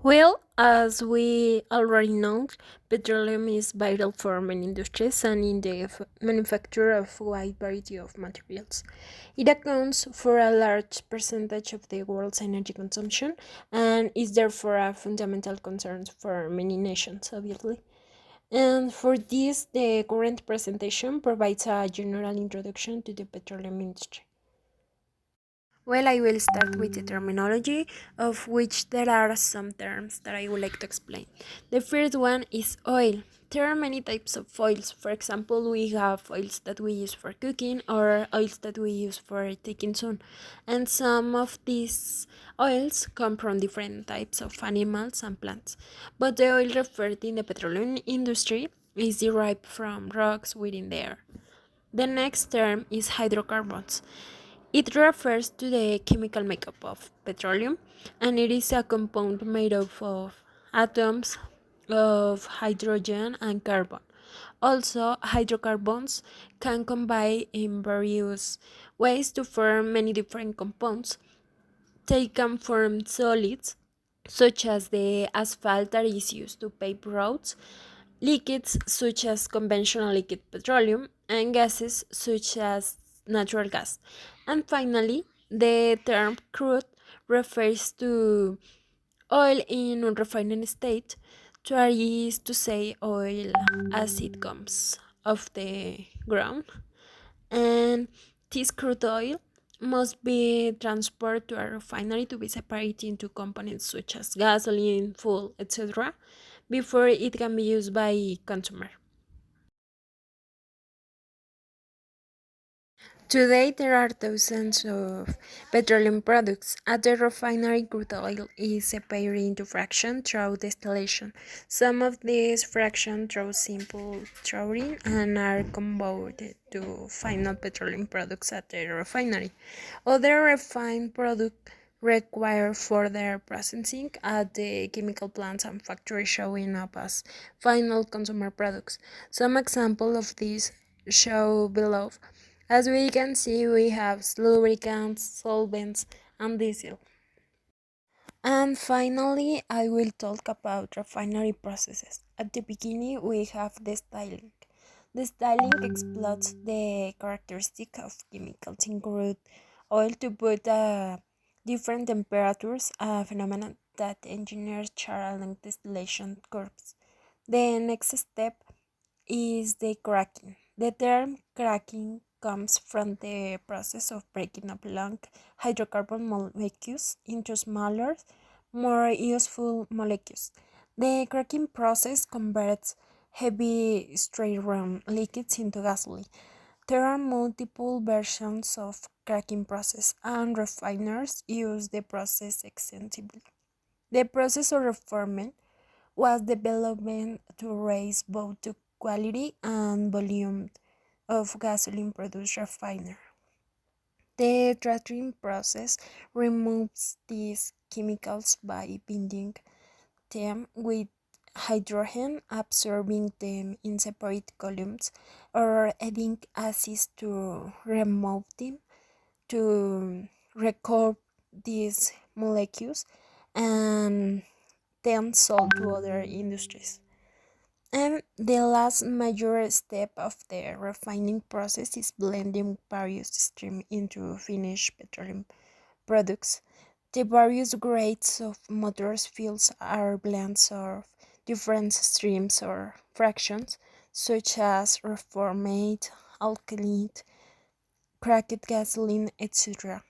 Well, as we already know, petroleum is vital for many industries and in the manufacture of a wide variety of materials. It accounts for a large percentage of the world's energy consumption and is therefore a fundamental concern for many nations, obviously. And for this, the current presentation provides a general introduction to the petroleum industry. Well, I will start with the terminology, of which there are some terms that I would like to explain. The first one is oil. There are many types of oils. For example, we have oils that we use for cooking or oils that we use for taking sun. And some of these oils come from different types of animals and plants. But the oil referred in the petroleum industry is derived from rocks within the air. The next term is hydrocarbons. It refers to the chemical makeup of petroleum, and it is a compound made up of atoms of hydrogen and carbon. Also, hydrocarbons can combine in various ways to form many different compounds. They can form solids, such as the asphalt that is used to pave roads, liquids such as conventional liquid petroleum, and gases such as natural gas. And finally, the term crude refers to oil in unrefined state, that is to say, oil as it comes off the ground. And this crude oil must be transported to a refinery to be separated into components such as gasoline, fuel, etc., before it can be used by consumer. Today, there are thousands of petroleum products. At the refinery, crude oil is separated into fractions through distillation. Some of these fractions through simple thawing and are converted to final petroleum products at the refinery. Other refined products require further processing at the chemical plants and factories, showing up as final consumer products. Some examples of these show below. As we can see, we have lubricants, solvents, and diesel. And finally, I will talk about refinery processes. At the beginning, we have the styling. The styling exploits the characteristic of chemicals in crude oil to put different temperatures, a phenomenon that engineers chart along distillation curves. The next step is the cracking. The term cracking comes from the process of breaking up long hydrocarbon molecules into smaller, more useful molecules. The cracking process converts heavy straight run liquids into gasoline. There are multiple versions of cracking process and refiners use the process extensively. The process of reforming was developed to raise both the quality and volume of gasoline produced refiner. The tracking process removes these chemicals by binding them with hydrogen, absorbing them in separate columns, or adding acids to remove them to record these molecules and then sold to other industries. And the last major step of the refining process is blending various streams into finished petroleum products. The various grades of motors fuels are blends of different streams or fractions, such as reformate, alkylate, cracked gasoline, etc.